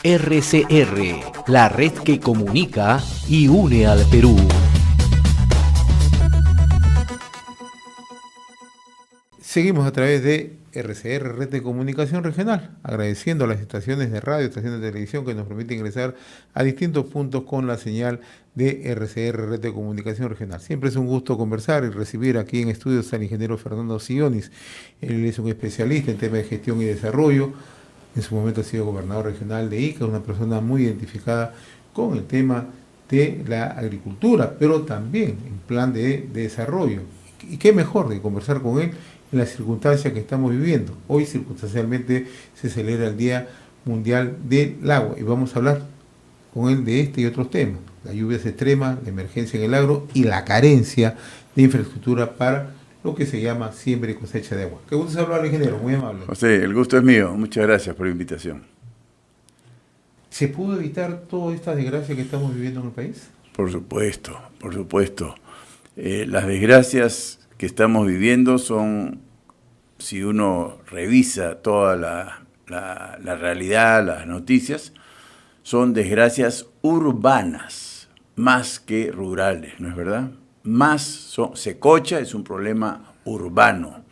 RCR, la red que comunica y une al Perú. Seguimos a través de RCR, Red de Comunicación Regional, agradeciendo a las estaciones de radio, estaciones de televisión que nos permiten ingresar a distintos puntos con la señal de RCR, Red de Comunicación Regional. Siempre es un gusto conversar y recibir aquí en estudios al ingeniero Fernando Sionis. Él es un especialista en temas de gestión y desarrollo. En su momento ha sido gobernador regional de Ica, una persona muy identificada con el tema de la agricultura, pero también en plan de desarrollo. Y qué mejor de conversar con él en las circunstancias que estamos viviendo. Hoy circunstancialmente se celebra el Día Mundial del Agua y vamos a hablar con él de este y otros temas. Las lluvias extremas, la emergencia en el agro y la carencia de infraestructura para lo que se llama siembra y cosecha de agua. Qué gusto saludar al ingeniero, muy amable. José, el gusto es mío. Muchas gracias por la invitación. ¿Se pudo evitar toda esta desgracia que estamos viviendo en el país? Por supuesto, por supuesto. Las desgracias que estamos viviendo son, si uno revisa toda la realidad, las noticias, son desgracias urbanas, más que rurales, ¿no es verdad? Secocha es un problema urbano,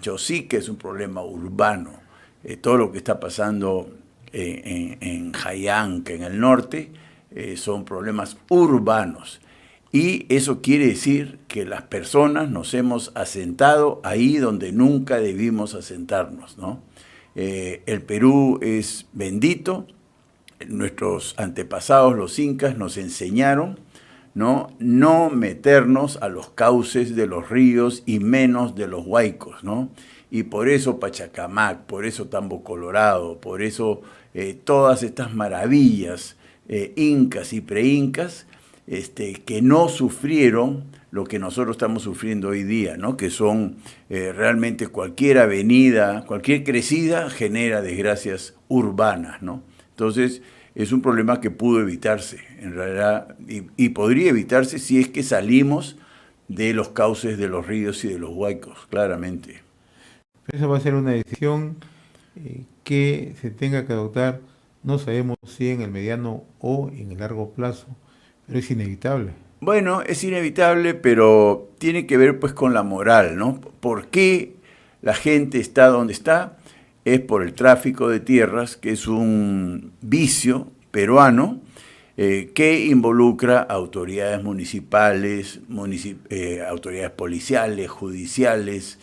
Chosique es un problema urbano, todo lo que está pasando en Jayán, que en el norte, son problemas urbanos. Y eso quiere decir que las personas nos hemos asentado ahí donde nunca debimos asentarnos, ¿no? El Perú es bendito, nuestros antepasados, los incas, nos enseñaron no meternos a los cauces de los ríos y menos de los huaicos, ¿no? Y por eso Pachacamac, por eso Tambo Colorado, por eso todas estas maravillas incas y preincas que no sufrieron lo que nosotros estamos sufriendo hoy día, ¿no? Que son realmente cualquier avenida, cualquier crecida genera desgracias urbanas, ¿no? Entonces, es un problema que pudo evitarse, en realidad, y podría evitarse si es que salimos de los cauces de los ríos y de los huaicos, claramente. Esa va a ser una decisión que se tenga que adoptar, no sabemos si en el mediano o en el largo plazo, pero es inevitable. Bueno, es inevitable, pero tiene que ver pues con la moral, ¿no? ¿Por qué la gente está donde está? Es por el tráfico de tierras, que es un vicio peruano que involucra autoridades municipales, autoridades policiales, judiciales,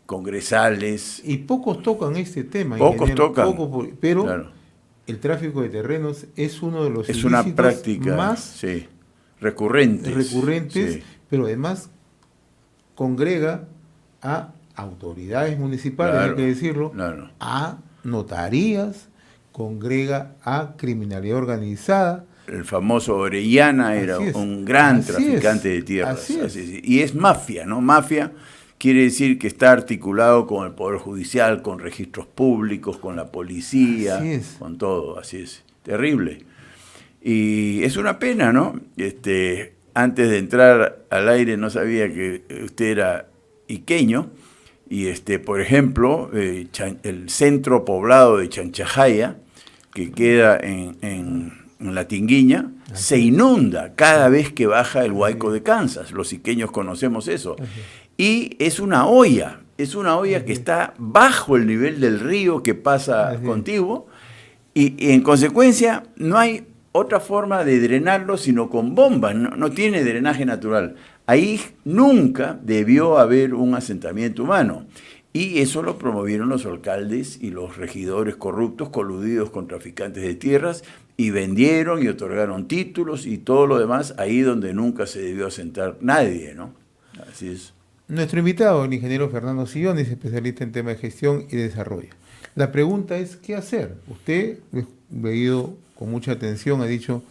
congresales. Y pocos tocan este tema. Pocos tocan, pero claro. El tráfico de terrenos es uno de los es una práctica más recurrentes, sí. Pero además congrega a autoridades municipales, claro, hay que decirlo, claro. A notarías, congrega a criminalidad organizada. El famoso Orellana era un gran traficante de tierras. Así es. Y es mafia, ¿no? Mafia quiere decir que está articulado con el Poder Judicial, con registros públicos, con la policía, con todo, así es. Terrible. Y es una pena, ¿no? Antes de entrar al aire no sabía que usted era iqueño. Y por ejemplo, el centro poblado de Chanchajaya, que queda en la Tinguiña, se inunda cada vez que baja el Huayco de Kansas. Los iqueños conocemos eso. Y es una olla que está bajo el nivel del río que pasa contigo. Y en consecuencia no hay otra forma de drenarlo sino con bombas, no tiene drenaje natural. Ahí nunca debió haber un asentamiento humano. Y eso lo promovieron los alcaldes y los regidores corruptos coludidos con traficantes de tierras y vendieron y otorgaron títulos y todo lo demás ahí donde nunca se debió asentar nadie, ¿no? Así es. Nuestro invitado, el ingeniero Fernando Sionis, especialista en temas de gestión y desarrollo. La pregunta es, ¿qué hacer? Usted, leído con mucha atención, ha dicho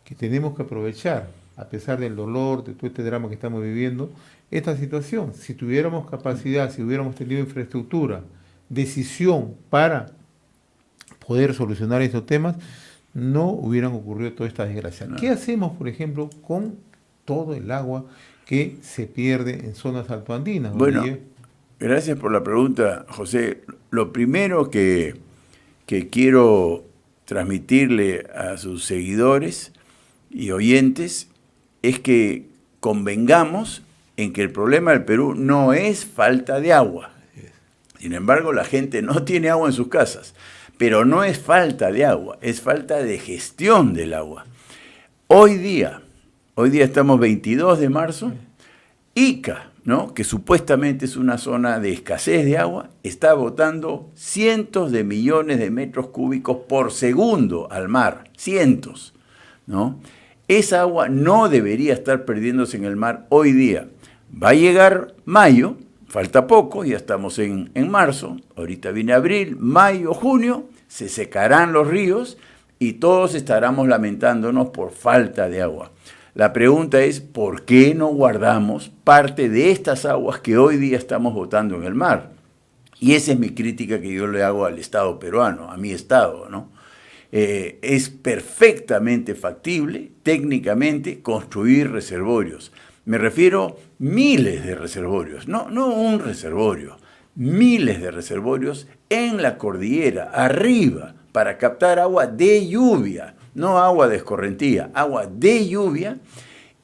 que tenemos que aprovechar, a pesar del dolor, de todo este drama que estamos viviendo, esta situación. Si tuviéramos capacidad, si hubiéramos tenido infraestructura, decisión para poder solucionar estos temas, no hubieran ocurrido todas estas desgracias. No. ¿Qué hacemos, por ejemplo, con todo el agua que se pierde en zonas altoandinas? Bueno, gracias por la pregunta, José. Lo primero que quiero transmitirle a sus seguidores y oyentes es que convengamos en que el problema del Perú no es falta de agua. Sin embargo, la gente no tiene agua en sus casas, pero no es falta de agua, es falta de gestión del agua. Hoy día estamos 22 de marzo, Ica, ¿no?, que supuestamente es una zona de escasez de agua, está botando cientos de millones de metros cúbicos por segundo al mar, cientos, ¿no? Esa agua no debería estar perdiéndose en el mar hoy día. Va a llegar mayo, falta poco, ya estamos en marzo, ahorita viene abril, mayo, junio, se secarán los ríos y todos estaremos lamentándonos por falta de agua. La pregunta es, ¿por qué no guardamos parte de estas aguas que hoy día estamos botando en el mar? Y esa es mi crítica que yo le hago al Estado peruano, a mi Estado, ¿no? Es perfectamente factible, técnicamente, construir reservorios. Me refiero a miles de reservorios, no un reservorio, miles de reservorios en la cordillera, arriba, para captar agua de lluvia, no agua de escorrentía, agua de lluvia,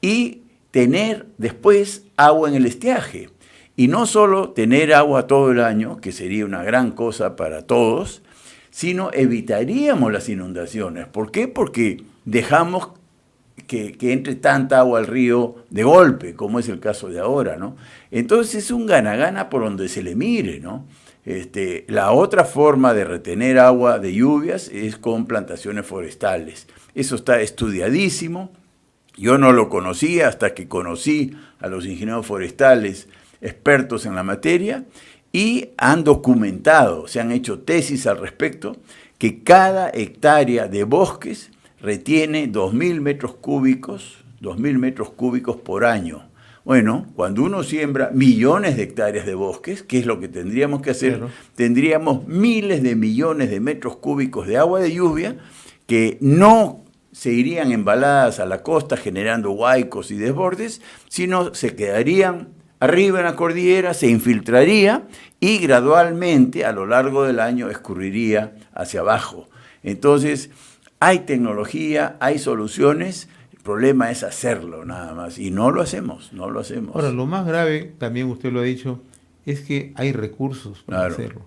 y tener después agua en el estiaje. Y no solo tener agua todo el año, que sería una gran cosa para todos, sino evitaríamos las inundaciones. ¿Por qué? Porque dejamos que entre tanta agua al río de golpe, como es el caso de ahora, ¿no? Entonces es un gana-gana por donde se le mire, ¿no? La otra forma de retener agua de lluvias es con plantaciones forestales. Eso está estudiadísimo. Yo no lo conocía hasta que conocí a los ingenieros forestales expertos en la materia y han documentado, se han hecho tesis al respecto, que cada hectárea de bosques retiene 2.000 metros cúbicos por año. Bueno, cuando uno siembra millones de hectáreas de bosques, ¿qué es lo que tendríamos que hacer? Claro. Tendríamos miles de millones de metros cúbicos de agua de lluvia que no se irían embaladas a la costa generando huaicos y desbordes, sino se quedarían arriba en la cordillera, se infiltraría y gradualmente a lo largo del año escurriría hacia abajo. Entonces, hay tecnología, hay soluciones. El problema es hacerlo nada más, y no lo hacemos. Ahora, lo más grave, también usted lo ha dicho, es que hay recursos para hacerlo.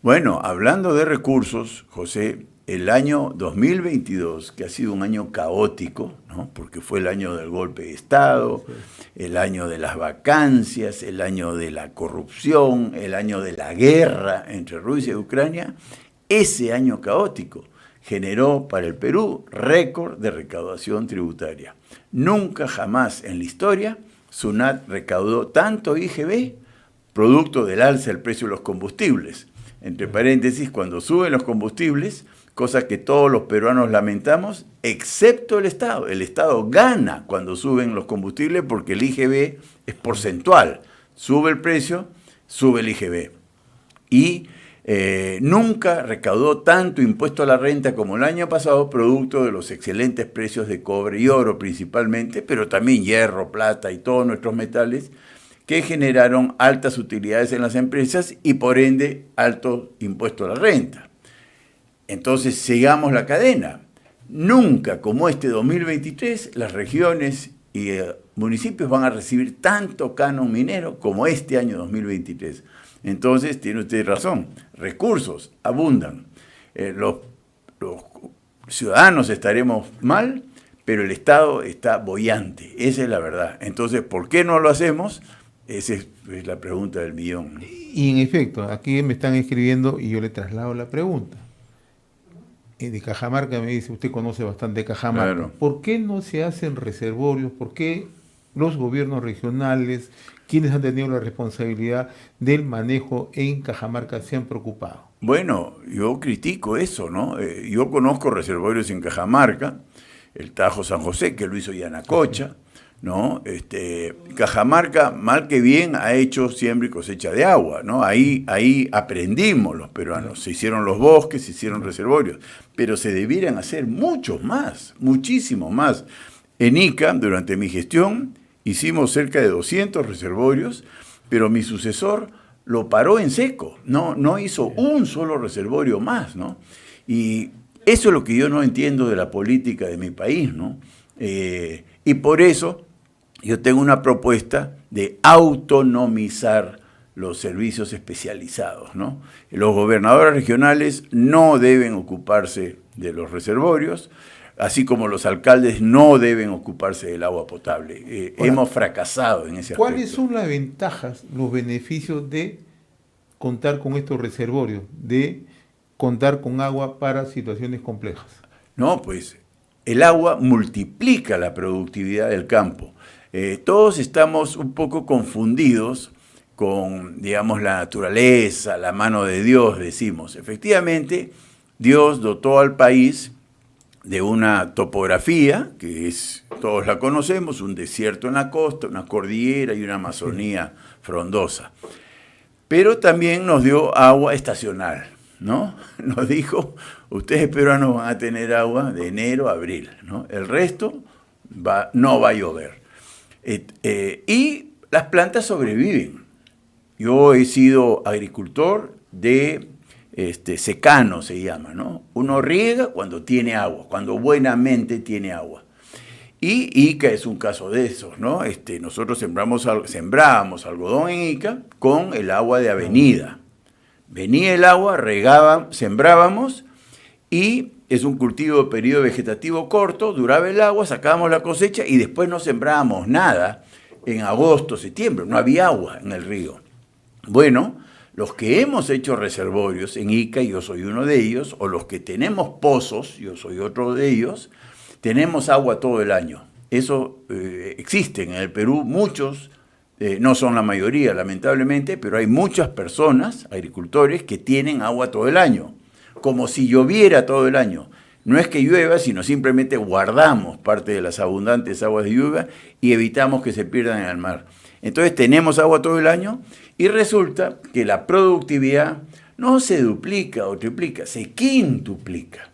Bueno, hablando de recursos, José, el año 2022, que ha sido un año caótico, ¿no?, porque fue el año del golpe de Estado, el año de las vacancias, el año de la corrupción, el año de la guerra entre Rusia y Ucrania, ese año caótico generó para el Perú récord de recaudación tributaria. Nunca jamás en la historia SUNAT recaudó tanto IGB, producto del alza del precio de los combustibles. Entre paréntesis, cuando suben los combustibles, cosa que todos los peruanos lamentamos, excepto el Estado. El Estado gana cuando suben los combustibles porque el IGB es porcentual. Sube el precio, sube el IGB. Y nunca recaudó tanto impuesto a la renta como el año pasado, producto de los excelentes precios de cobre y oro principalmente, pero también hierro, plata y todos nuestros metales, que generaron altas utilidades en las empresas y por ende alto impuesto a la renta. Entonces sigamos la cadena. Nunca como este 2023 las regiones y municipios van a recibir tanto canon minero como este año 2023. Entonces, tiene usted razón, recursos abundan. Los ciudadanos estaremos mal, pero el Estado está boyante. Esa es la verdad. Entonces, ¿por qué no lo hacemos? Esa es la pregunta del millón, ¿no? Y en efecto, aquí me están escribiendo y yo le traslado la pregunta. De Cajamarca me dice, usted conoce bastante Cajamarca. Claro. ¿Por qué no se hacen reservorios? ¿Por qué los gobiernos regionales, quienes han tenido la responsabilidad del manejo en Cajamarca, se han preocupado? Bueno, yo critico eso, ¿no? Yo conozco reservorios en Cajamarca, el Tajo San José, que lo hizo Yanacocha, ¿no? Cajamarca, mal que bien, ha hecho siembra y cosecha de agua, ¿no? Ahí aprendimos los peruanos, se hicieron los bosques, se hicieron reservorios, pero se debieran hacer muchos más, muchísimos más. En Ica, durante mi gestión, hicimos cerca de 200 reservorios, pero mi sucesor lo paró en seco, no hizo un solo reservorio más, ¿no? Y Eso es lo que yo no entiendo de la política de mi país, ¿no? Y por eso yo tengo una propuesta de autonomizar los servicios especializados, ¿no? Los gobernadores regionales no deben ocuparse de los reservorios, así como los alcaldes no deben ocuparse del agua potable. Hemos fracasado en ese aspecto. ¿Cuáles son las ventajas, los beneficios de contar con estos reservorios, de contar con agua para situaciones complejas? No, pues el agua multiplica la productividad del campo. Todos estamos un poco confundidos con, digamos, la naturaleza, la mano de Dios, decimos. Efectivamente, Dios dotó al país de una topografía, que es, todos la conocemos, un desierto en la costa, una cordillera y una Amazonía frondosa. Pero también nos dio agua estacional, ¿no? Nos dijo, ustedes peruanos van a tener agua de enero a abril, ¿no? El resto no va a llover. Y las plantas sobreviven. Yo he sido agricultor de secano, se llama, ¿no? Uno riega cuando tiene agua, cuando buenamente tiene agua. Y Ica es un caso de esos, ¿no? Nosotros sembrábamos algodón en Ica con el agua de avenida. Venía el agua, sembrábamos, y es un cultivo de periodo vegetativo corto, duraba el agua, sacábamos la cosecha y después no sembrábamos nada en agosto, septiembre, no había agua en el río. Bueno, los que hemos hecho reservorios en Ica, yo soy uno de ellos, o los que tenemos pozos, yo soy otro de ellos, tenemos agua todo el año. Eso existe en el Perú, muchos, no son la mayoría lamentablemente, pero hay muchas personas, agricultores, que tienen agua todo el año, como si lloviera todo el año. No es que llueva, sino simplemente guardamos parte de las abundantes aguas de lluvia y evitamos que se pierdan en el mar. Entonces tenemos agua todo el año y resulta que la productividad no se duplica o triplica, se quintuplica,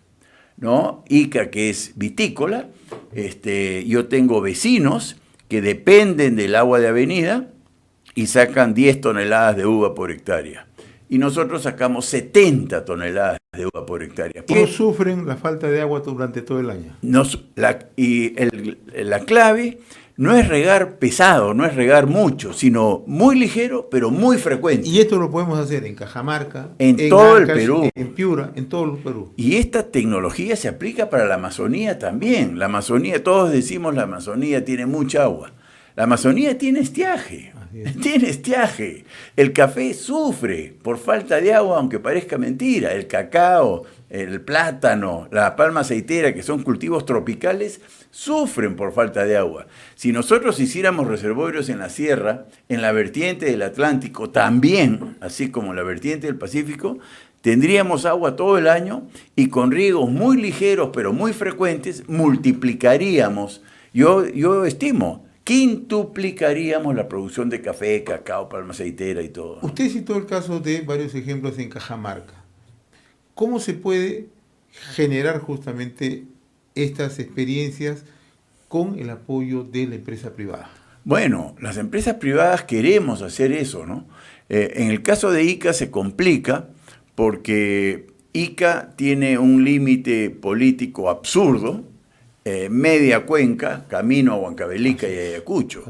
¿no? Ica, que es vitícola, yo tengo vecinos que dependen del agua de avenida y sacan 10 toneladas de uva por hectárea. Y nosotros sacamos 70 toneladas de uva por hectárea. ¿Cómo sufren la falta de agua durante todo el año? La clave no es regar pesado, no es regar mucho, sino muy ligero, pero muy frecuente. Y esto lo podemos hacer en Cajamarca, en todo el Perú, en Piura, en todo el Perú. Y esta tecnología se aplica para la Amazonía también. La Amazonía, todos decimos la Amazonía tiene mucha agua. La Amazonía tiene estiaje. Tiene estiaje. El café sufre por falta de agua, aunque parezca mentira. El cacao, el plátano, la palma aceitera, que son cultivos tropicales, sufren por falta de agua. Si nosotros hiciéramos reservorios en la sierra, en la vertiente del Atlántico también, así como en la vertiente del Pacífico, tendríamos agua todo el año y con riegos muy ligeros pero muy frecuentes multiplicaríamos, yo estimo, quintuplicaríamos la producción de café, cacao, palma aceitera y todo. Usted citó el caso de varios ejemplos en Cajamarca. ¿Cómo se puede generar justamente estas experiencias con el apoyo de la empresa privada? Bueno, las empresas privadas queremos hacer eso, ¿no? En el caso de Ica se complica porque Ica tiene un límite político absurdo, media cuenca, camino a Huancavelica y Ayacucho.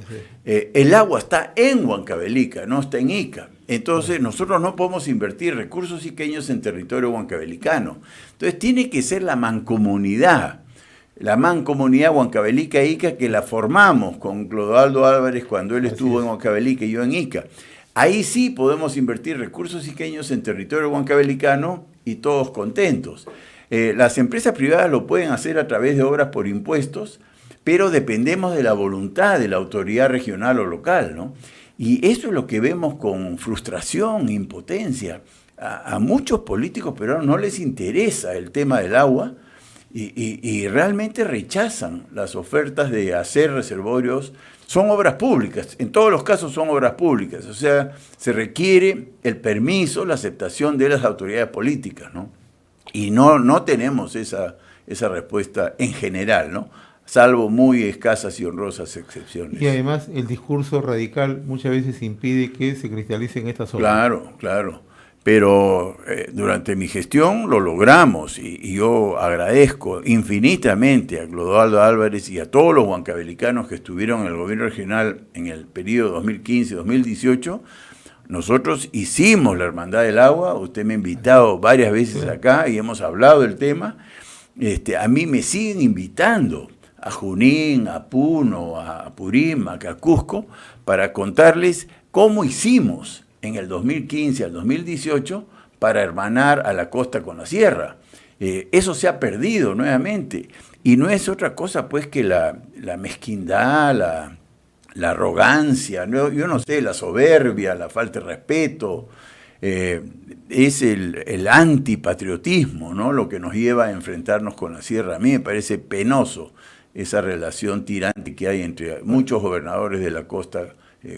El agua está en Huancavelica, no está en Ica. Entonces nosotros no podemos invertir recursos iqueños en territorio huancavelicano. Entonces tiene que ser la mancomunidad Huancavelica e Ica, que la formamos con Clodoaldo Álvarez cuando él estuvo en Huancavelica y yo en Ica. Ahí sí podemos invertir recursos iqueños en territorio huancavelicano y todos contentos. Las empresas privadas lo pueden hacer a través de obras por impuestos, pero dependemos de la voluntad de la autoridad regional o local, ¿no? Y eso es lo que vemos con frustración, impotencia. A muchos políticos peruanos no les interesa el tema del agua y realmente rechazan las ofertas de hacer reservorios. Son obras públicas, en todos los casos son obras públicas, o sea, se requiere el permiso, la aceptación de las autoridades políticas, ¿no? Y no tenemos esa respuesta en general, ¿no? Salvo muy escasas y honrosas excepciones. Y además el discurso radical muchas veces impide que se cristalicen estas obras. Claro. pero durante mi gestión lo logramos y yo agradezco infinitamente a Clodoaldo Álvarez y a todos los huancavelicanos que estuvieron en el gobierno regional en el periodo 2015-2018. Nosotros hicimos la Hermandad del Agua, usted me ha invitado varias veces acá y hemos hablado del tema. A mí me siguen invitando a Junín, a Puno, a Apurímac, a Cusco, para contarles cómo hicimos en el 2015 al 2018 para hermanar a la costa con la sierra. Eso se ha perdido nuevamente y no es otra cosa pues que la mezquindad, la arrogancia, yo no sé, la soberbia, la falta de respeto, es el antipatriotismo, ¿no? Lo que nos lleva a enfrentarnos con la sierra. A mí me parece penoso esa relación tirante que hay entre muchos gobernadores de la costa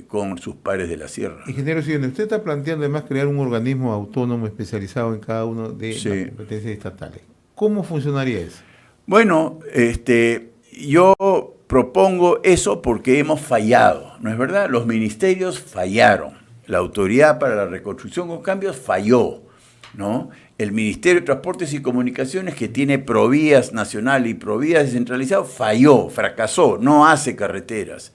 con sus pares de la sierra. Ingeniero Sion, usted está planteando además crear un organismo autónomo especializado en cada uno de las competencias estatales. ¿Cómo funcionaría eso? Bueno, yo propongo eso porque hemos fallado, ¿no es verdad? Los ministerios fallaron, la Autoridad para la Reconstrucción con Cambios falló, ¿no? El Ministerio de Transportes y Comunicaciones, que tiene Provías Nacional y Provías Descentralizado, falló, fracasó, no hace carreteras.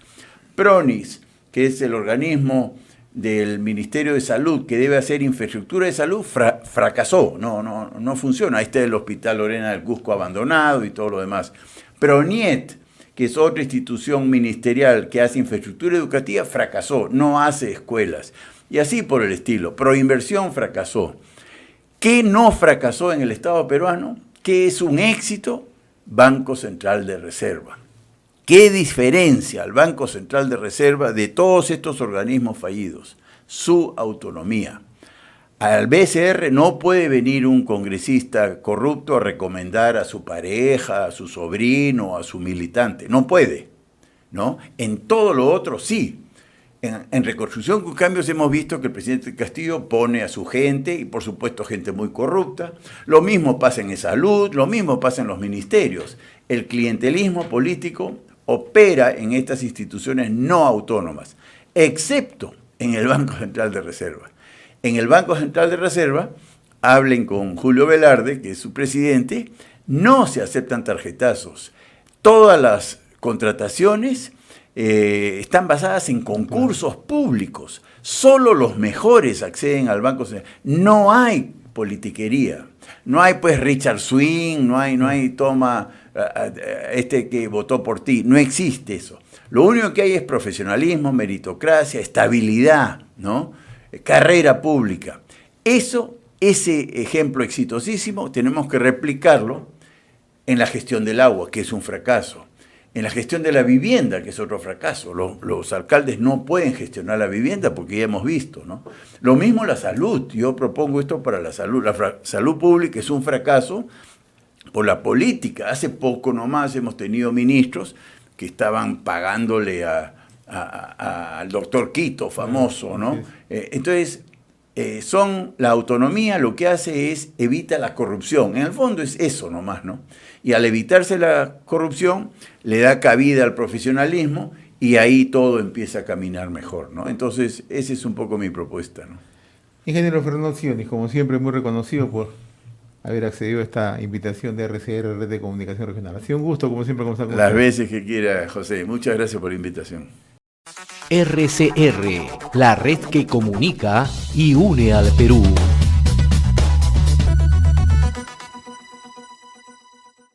PRONIS, que es el organismo del Ministerio de Salud, que debe hacer infraestructura de salud, fracasó, no funciona. Ahí está el Hospital Lorena del Cusco abandonado y todo lo demás. PRONIET, que es otra institución ministerial que hace infraestructura educativa, fracasó, no hace escuelas. Y así por el estilo. Proinversión fracasó. ¿Qué no fracasó en el Estado peruano? ¿Qué es un éxito? Banco Central de Reserva. ¿Qué diferencia al Banco Central de Reserva de todos estos organismos fallidos? Su autonomía. Al BCR no puede venir un congresista corrupto a recomendar a su pareja, a su sobrino, a su militante. No puede, ¿no? En todo lo otro sí. En Reconstrucción con Cambios hemos visto que el presidente Castillo pone a su gente, y por supuesto gente muy corrupta. Lo mismo pasa en salud, lo mismo pasa en los ministerios. El clientelismo político opera en estas instituciones no autónomas, excepto en el Banco Central de Reserva. En el Banco Central de Reserva, hablen con Julio Velarde, que es su presidente, no se aceptan tarjetazos. Todas las contrataciones están basadas en concursos públicos. Solo los mejores acceden al Banco Central. No hay politiquería. No hay pues Richard Swing, no hay toma que votó por ti. No existe eso. Lo único que hay es profesionalismo, meritocracia, estabilidad, ¿no? Carrera pública. Ese ejemplo exitosísimo tenemos que replicarlo en la gestión del agua, que es un fracaso. En la gestión de la vivienda, que es otro fracaso. Los alcaldes no pueden gestionar la vivienda porque ya hemos visto, ¿no? Lo mismo la salud. Yo propongo esto para la salud. La salud pública es un fracaso por la política. Hace poco nomás hemos tenido ministros que estaban pagándole al doctor Quito, famoso, ¿no? Entonces, la autonomía lo que hace es evita la corrupción. En el fondo es eso nomás, ¿no? Y al evitarse la corrupción, le da cabida al profesionalismo y ahí todo empieza a caminar mejor, ¿no? Entonces, esa es un poco mi propuesta, ¿no? Ingeniero Fernando Sionis, como siempre, muy reconocido por haber accedido a esta invitación de RCR, Red de Comunicación Regional. Ha sido un gusto, como siempre, conversar con Las usted. veces que quiera, José. Muchas gracias por la invitación. RCR, la red que comunica y une al Perú.